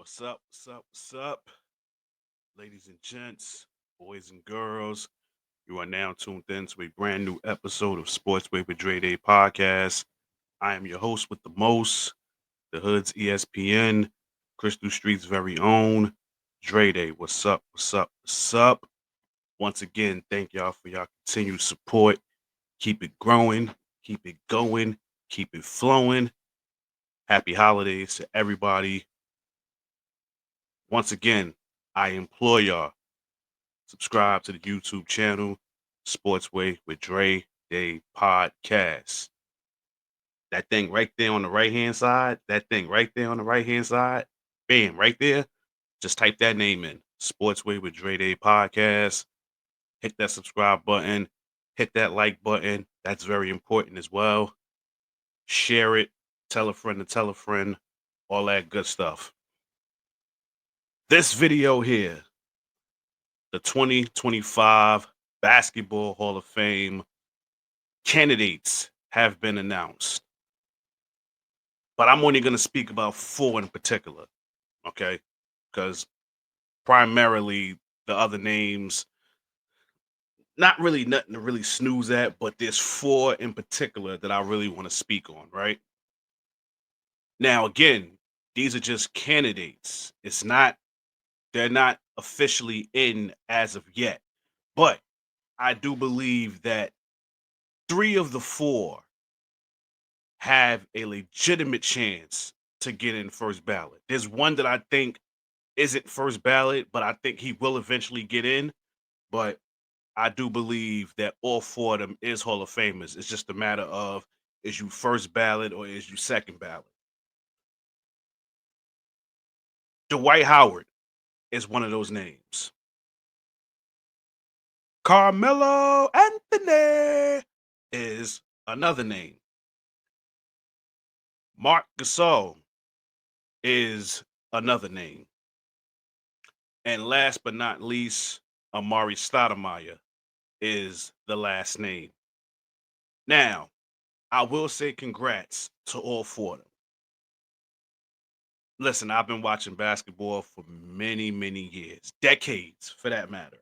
What's up? What's up? What's up? Ladies and gents, boys and girls, you are now tuned in to a brand new episode of Sports Way with Dre Day podcast. I am your host with the most, the Hood's ESPN, Crystal Street's very own, Dre Day. What's up? What's up? What's up? Once again, thank y'all for y'all continued support. Keep it growing, keep it going, keep it flowing. Happy holidays to everybody. Once again, I implore y'all, subscribe to the YouTube channel, Sportsway with Dre Day Podcast. That thing right there on the right hand side, bam, right there. Just type that name in, Sportsway with Dre Day Podcast. Hit that subscribe button, hit that like button. That's very important as well. Share it, tell a friend to tell a friend, all that good stuff. This video here, the 2025 Basketball Hall of Fame candidates have been announced. But I'm only going to speak about four in particular, okay? Because primarily the other names, not really nothing to really snooze at, but there's four in particular that I really want to speak on, right? Now, again, these are just candidates. They're not officially in as of yet. But I do believe that three of the four have a legitimate chance to get in first ballot. There's one that I think isn't first ballot, but I think he will eventually get in. But I do believe that all four of them is Hall of Famers. It's just a matter of, is you first ballot or is you second ballot? Dwight Howard is one of those names. Carmelo Anthony is another name. Marc Gasol is another name. And last but not least, Amare Stoudemire is the last name. Now, I will say congrats to all four of them. Listen, I've been watching basketball for many, many years, decades for that matter.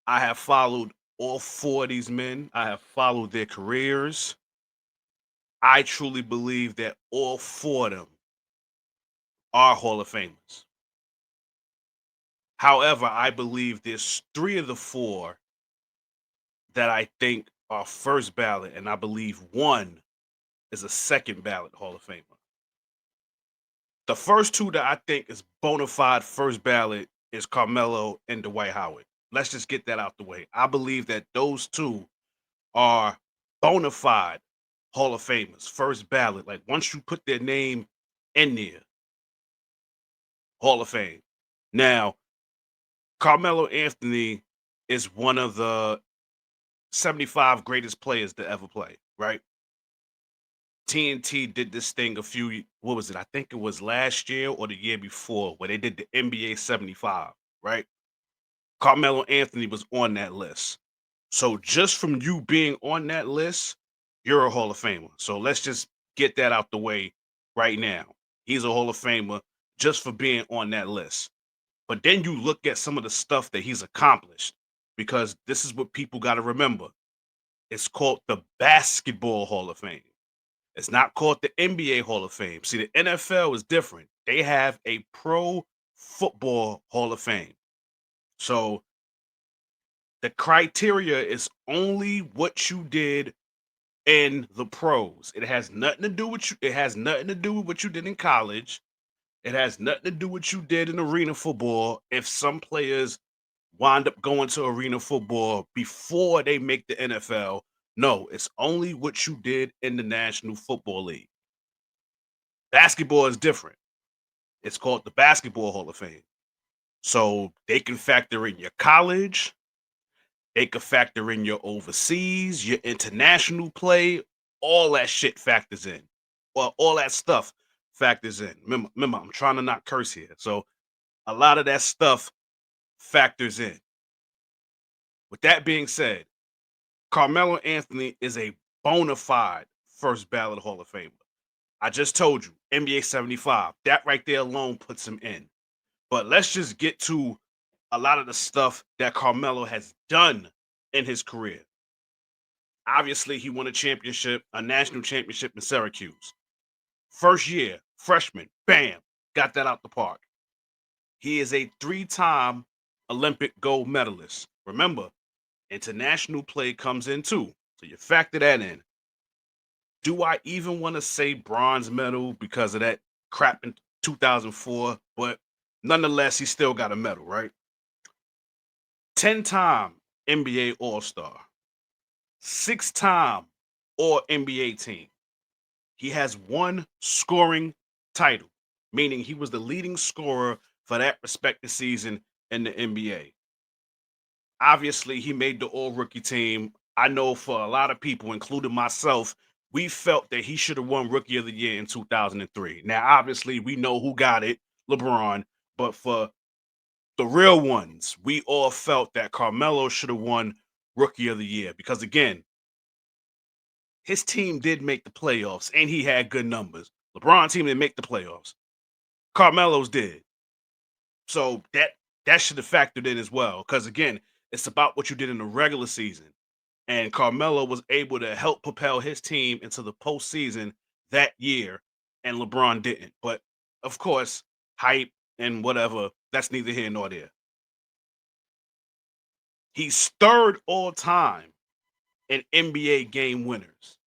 I have followed all four of these men. I have followed their careers. I truly believe that all four of them are Hall of Famers. However, I believe there's three of the four that I think are first ballot, and I believe one is a second ballot Hall of Famer. The first two that I think is bona fide first ballot is Carmelo and Dwight Howard. Let's just get that out the way. I believe that those two are bona fide Hall of Famers, first ballot. Like once you put their name in there, Hall of Fame. Now, Carmelo Anthony is one of the 75 greatest players to ever play, right? TNT did this thing what was it? I think it was last year or the year before where they did the NBA 75, right? Carmelo Anthony was on that list. So just from you being on that list, you're a Hall of Famer. So let's just get that out the way right now. He's a Hall of Famer just for being on that list. But then you look at some of the stuff that he's accomplished, because this is what people got to remember. It's called the Basketball Hall of Fame. It's not called the NBA Hall of Fame. See, the NFL is different. They have a Pro Football Hall of Fame. So the criteria is only what you did in the pros. It has nothing to do with you. It has nothing to do with what you did in college. It has nothing to do with what you did in arena football. If some players wind up going to arena football before they make the NFL, no, it's only what you did in the National Football League. Basketball is different. It's called the Basketball Hall of Fame. So they can factor in your college, they could factor in your overseas, your international play, all that shit factors in. Well, all that stuff factors in. Remember, I'm trying to not curse here. So a lot of that stuff factors in. With that being said, Carmelo Anthony is a bona fide first ballot Hall of Famer. I just told you, NBA 75. That right there alone puts him in. But let's just get to a lot of the stuff that Carmelo has done in his career. Obviously, he won a championship, a national championship in Syracuse. First year, freshman, bam, got that out the park. He is a three-time Olympic gold medalist. Remember, international play comes in too. So you factor that in. Do I even want to say bronze medal because of that crap in 2004? But nonetheless, he still got a medal, right? 10-time NBA All Star, 6-time All NBA team. He has one scoring title, meaning he was the leading scorer for that respective season in the NBA. Obviously, he made the all rookie team. I know for a lot of people, including myself, we felt that he should have won Rookie of the Year in 2003. Now, obviously, we know who got it, LeBron, but for the real ones, we all felt that Carmelo should have won Rookie of the Year because, again, his team did make the playoffs and he had good numbers. LeBron team didn't make the playoffs. Carmelo's did. So that should have factored in as well. Because again, it's about what you did in the regular season. And Carmelo was able to help propel his team into the postseason that year, and LeBron didn't. But of course, hype and whatever, that's neither here nor there. He's third all time in NBA game winners.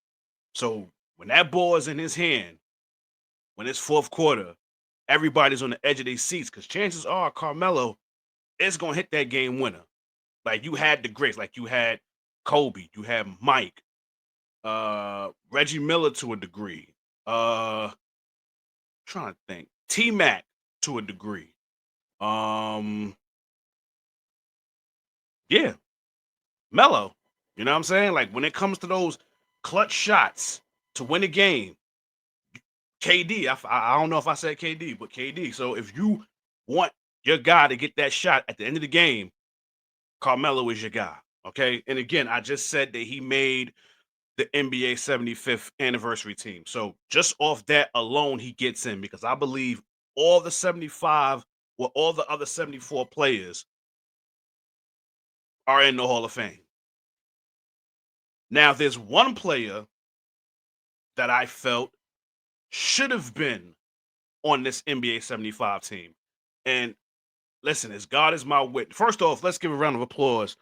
So when that ball is in his hand, when it's fourth quarter, everybody's on the edge of their seats because chances are Carmelo is gonna hit that game winner. Like you had the greats, like you had Kobe, you had Mike, Reggie Miller to a degree. Trying to think. T Mac to a degree. Um, yeah, Melo. You know what I'm saying? Like when it comes to those clutch shots to win a game, KD. I don't know if I said KD, but KD. So if you want your guy to get that shot at the end of the game, Carmelo is your guy. Okay. And again, I just said that he made the NBA 75th anniversary team. So just off that alone, he gets in because I believe all the 75, well, all the other 74 players are in the Hall of Fame. Now, there's one player that I felt should have been on this NBA 75 team. And listen, as God is my witness. First off, let's give a round of applause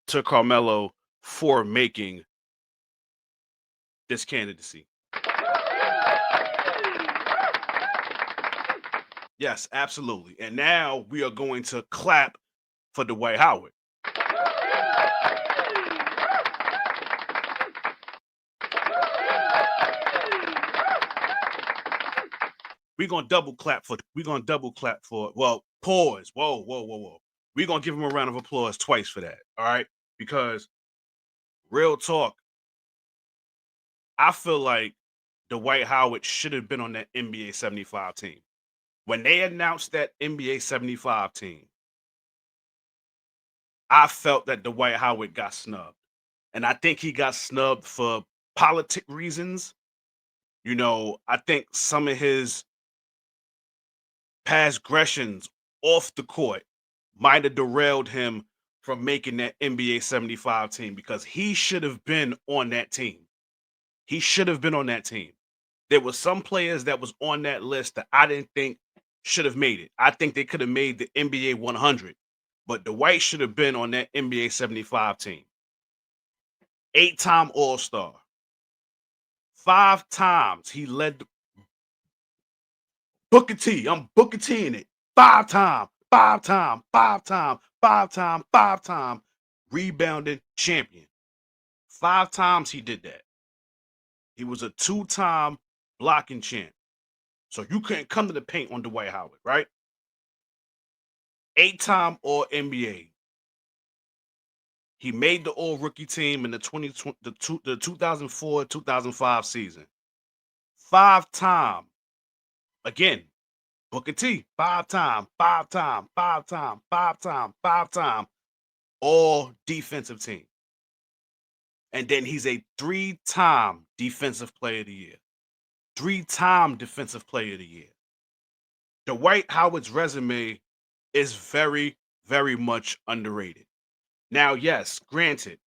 to Carmelo for making this candidacy. Yes, absolutely. And now we are going to clap for Dwight Howard. We're gonna double clap for well, pause. Whoa, whoa, whoa, whoa. We're gonna give him a round of applause twice for that. All right. Because real talk, I feel like Dwight Howard should have been on that NBA 75 team. When they announced that NBA 75 team, I felt that Dwight Howard got snubbed. And I think he got snubbed for politic reasons. I think some of his transgressions off the court might have derailed him from making that NBA 75 team because he should have been on that team. He should have been on that team. There were some players that was on that list that I didn't think should have made it. I think they could have made the NBA 100, but Dwight should have been on that NBA 75 team. 8-time All-Star. 5 times he led Booker T. I'm Booker T in it. 5-time, 5-time, 5-time, 5-time, 5-time rebounding champion. 5 times he did that. He was a 2-time blocking champ. So you couldn't come to the paint on Dwight Howard, right? 8-time All NBA. He made the All Rookie team in the 2004-2005 season. 5-time, again, Booker T. 5-time, 5-time, 5-time, 5-time, 5-time All Defensive team. And then he's a 3-time Defensive Player of the Year. 3-time Defensive Player of the Year. Dwight Howard's resume is very, very much underrated. Now, yes, granted,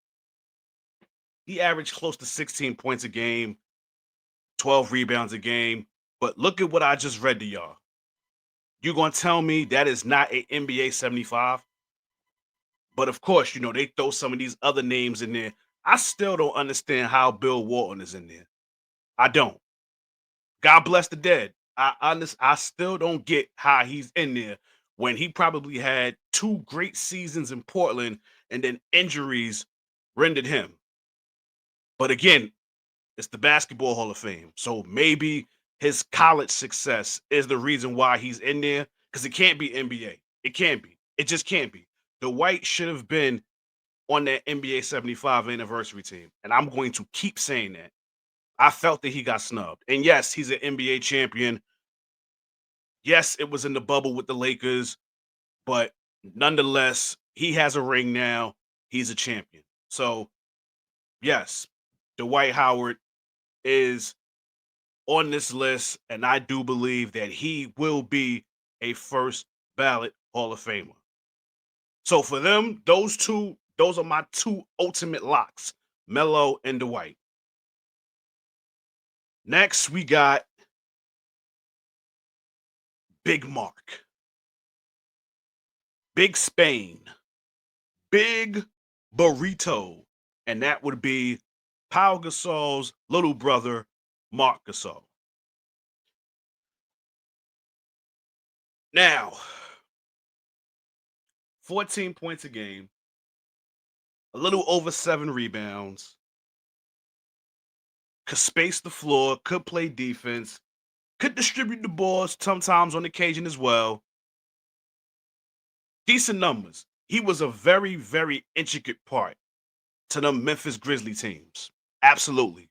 he averaged close to 16 points a game, 12 rebounds a game. But look at what I just read to y'all. You gonna tell me that is not a NBA 75? But of course, they throw some of these other names in there. I still don't understand how Bill Walton is in there. I don't. God bless the dead. I still don't get how he's in there when he probably had two great seasons in Portland and then injuries rendered him. But again, it's the Basketball Hall of Fame. So maybe his college success is the reason why he's in there because it can't be NBA. It can't be. It just can't be. Dwight should have been on that NBA 75 anniversary team. And I'm going to keep saying that. I felt that he got snubbed. And yes, he's an NBA champion. Yes, it was in the bubble with the Lakers, but nonetheless, he has a ring now. He's a champion. So, yes, Dwight Howard is on this list, and I do believe that he will be a first ballot Hall of Famer. So for them, those are my two ultimate locks, Melo and Dwight. Next, we got Big Marc, Big Spain, Big Burrito, and that would be Pau Gasol's little brother, Marc Gasol. Now, 14 points a game, a little over 7 rebounds, could space the floor, could play defense, could distribute the balls sometimes on occasion as well. Decent numbers. He was a very, very intricate part to the Memphis Grizzly teams. Absolutely.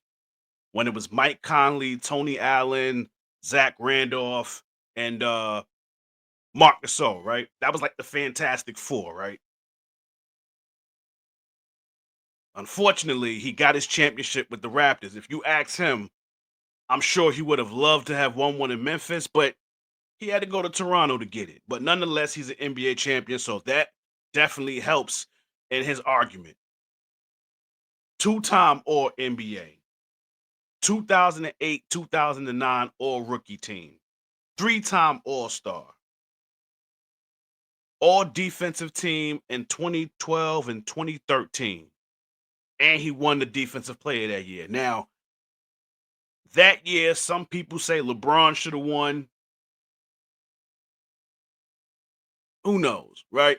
When it was Mike Conley, Tony Allen, Zach Randolph, and Marc Gasol, right? That was like the Fantastic Four, right? Unfortunately, he got his championship with the Raptors. If you ask him, I'm sure he would have loved to have won one in Memphis, but he had to go to Toronto to get it. But nonetheless, he's an NBA champion, so that definitely helps in his argument. Two-time All NBA, 2008, 2009 All Rookie Team, three-time All Star, All Defensive Team in 2012 and 2013, and he won the Defensive Player that year. Now, that year, some people say LeBron should have won. Who knows, right?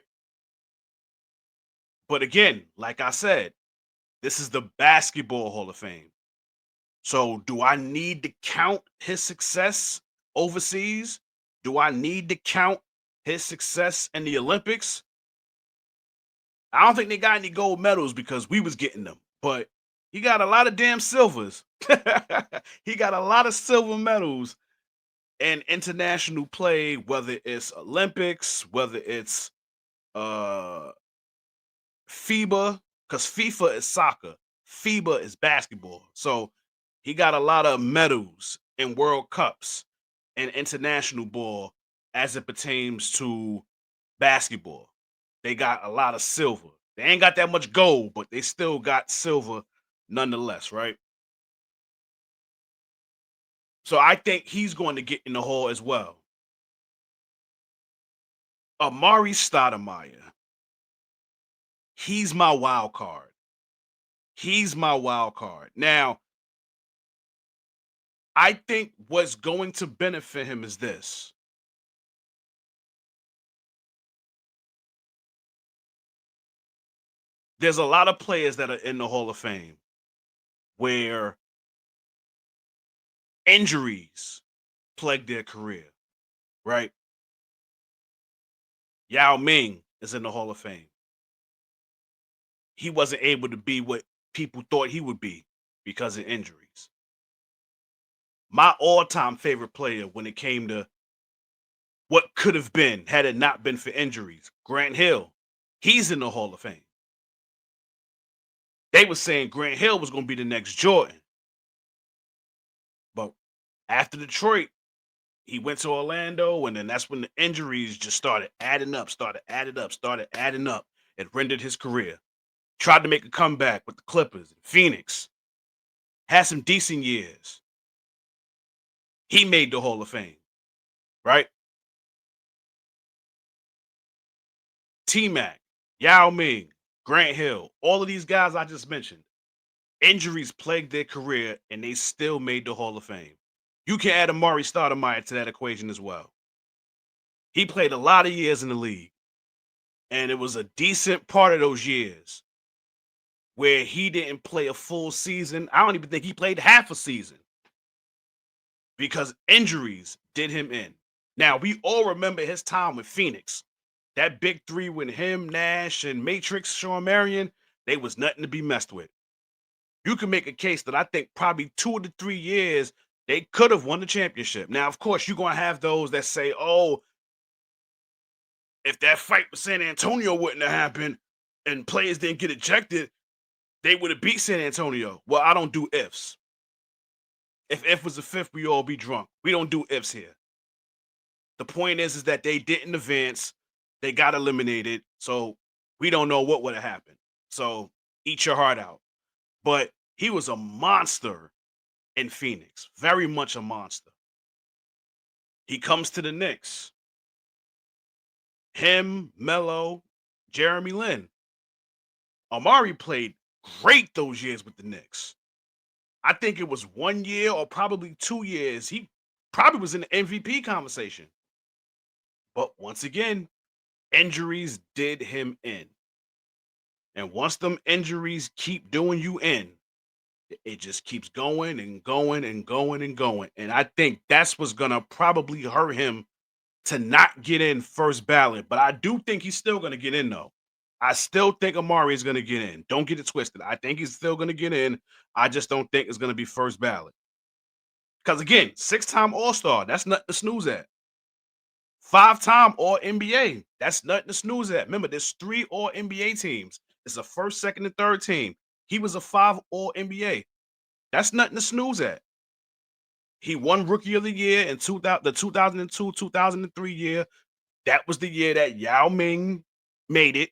But again, like I said, this is the Basketball Hall of Fame. So, do I need to count his success overseas? Do I need to count his success in the Olympics? I don't think they got any gold medals because we was getting them, but he got a lot of damn silvers. He got a lot of silver medals in international play, whether it's Olympics, whether it's uh FIBA, because FIFA is soccer, FIBA is basketball. So he got a lot of medals in World Cups and international ball as it pertains to basketball. They got a lot of silver. They ain't got that much gold, but they still got silver nonetheless, right? So I think he's going to get in the hall as well. Amare Stoudemire, he's my wild card. He's my wild card. Now, I think what's going to benefit him is this. There's a lot of players that are in the Hall of Fame where injuries plagued their career, right? Yao Ming is in the Hall of Fame. He wasn't able to be what people thought he would be because of injuries. My all-time favorite player when it came to what could have been had it not been for injuries, Grant Hill. He's in the Hall of Fame. They were saying Grant Hill was going to be the next Jordan. But After Detroit, he went to Orlando, and then that's when the injuries just started adding up, started adding up. It rendered his career. Tried to make a comeback with the Clippers, Phoenix, had some decent years. He made the Hall of Fame, right? T-Mac, Yao Ming, Grant Hill, all of these guys I just mentioned, injuries plagued their career, and they still made the Hall of Fame. You can add Amare Stoudemire to that equation as well. He played a lot of years in the league, and it was a decent part of those years where he didn't play a full season. I don't even think he played half a season because injuries did him in. Now, we all remember his time with Phoenix. That big three with him, Nash, and Matrix, Sean Marion, they was nothing to be messed with. You can make a case that I think probably 2 of the 3 years they could have won the championship. Now, of course, you're gonna have those that say, "Oh, if that fight with San Antonio wouldn't have happened and players didn't get ejected, they would have beat San Antonio." Well, I don't do ifs. If was a fifth, we all be drunk. We don't do ifs here. The point is that they didn't advance. They got eliminated. So we don't know what would have happened. So eat your heart out. But he was a monster in Phoenix, very much a monster. He comes to the Knicks. Him, Melo, Jeremy Lin. Amare played great those years with the Knicks. I think it was 1 year or probably 2 years. He probably was in the MVP conversation. But once again, injuries did him in. And once them injuries keep doing you in, it just keeps going and going and going and going. And I think that's what's gonna probably hurt him to not get in first ballot. But I do think he's still gonna get in though. I still think Amari is gonna get in. Don't get it twisted. I think he's still gonna get in. I just don't think it's gonna be first ballot. Because again, 6-time All-Star, that's nothing to snooze at. 5-time All NBA, that's nothing to snooze at. Remember, there's 3 All NBA teams. It's a first, second, and third team. He was a 5 All NBA. That's nothing to snooze at. He won Rookie of the Year in the 2002 2003 year. That was the year that Yao Ming made it.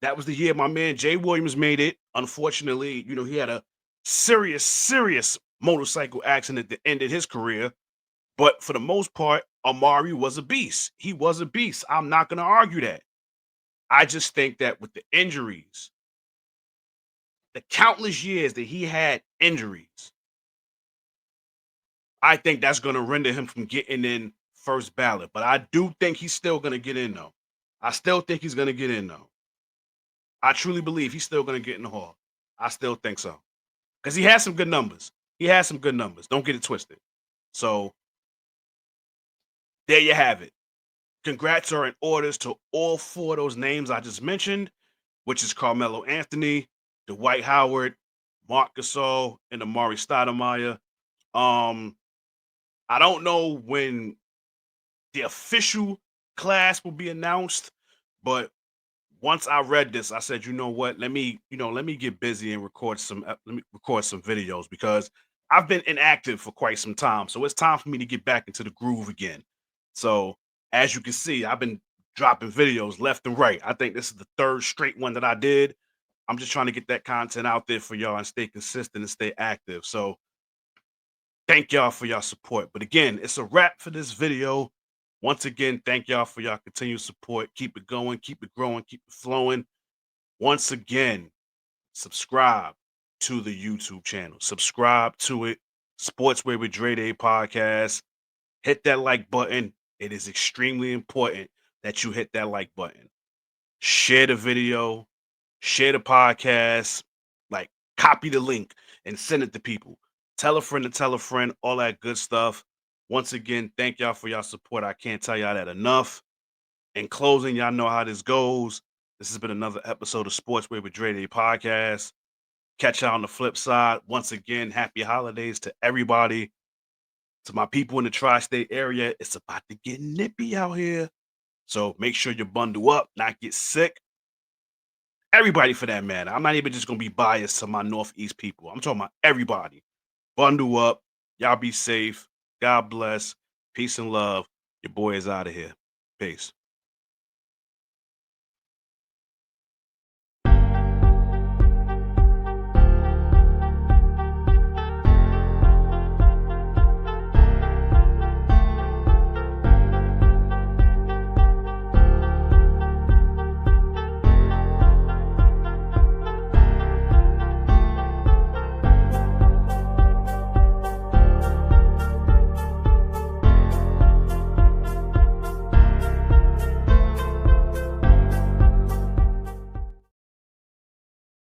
That was the year my man Jay Williams made it. Unfortunately, he had a serious, serious motorcycle accident that ended his career. But for the most part, Amari was a beast. He was a beast. I'm not going to argue that. I just think that with the injuries, the countless years that he had injuries, I think that's going to render him from getting in first ballot. But I do think he's still going to get in, though. I still think he's going to get in, though. I truly believe he's still going to get in the Hall. I still think so. Because he has some good numbers. He has some good numbers. Don't get it twisted. So there you have it. Congrats are in orders to all 4 of those names I just mentioned, which is Carmelo Anthony, Dwight Howard, Marc Gasol, and Amare Stoudemire. I don't know when the official class will be announced, but once I read this, I said, you know what? Let me get busy and let me record some videos because I've been inactive for quite some time. So it's time for me to get back into the groove again. So as you can see, I've been dropping videos left and right. I think this is the 3rd straight one that I did. I'm just trying to get that content out there for y'all and stay consistent and stay active. So thank y'all for your support. But again, it's a wrap for this video. Once again, thank y'all for your continued support. Keep it going, keep it growing, keep it flowing. Once again, subscribe to the YouTube channel. Subscribe to it. Sportswear with Dre Day podcast. Hit that like button. It is extremely important that you hit that like button. Share the video, share the podcast, like copy the link and send it to people. Tell a friend to tell a friend, all that good stuff. Once again, thank y'all for y'all support. I can't tell y'all that enough. In closing, y'all know how this goes. This has been another episode of Sportswear with Dre Day podcast. Catch y'all on the flip side. Once again, happy holidays to everybody. To my people in the tri-state area, it's about to get nippy out here. So make sure you bundle up, not get sick. Everybody for that matter. I'm not even just going to be biased to my Northeast people. I'm talking about everybody. Bundle up, Y'all be safe. God bless. Peace and love. Your boy is out of here. Peace.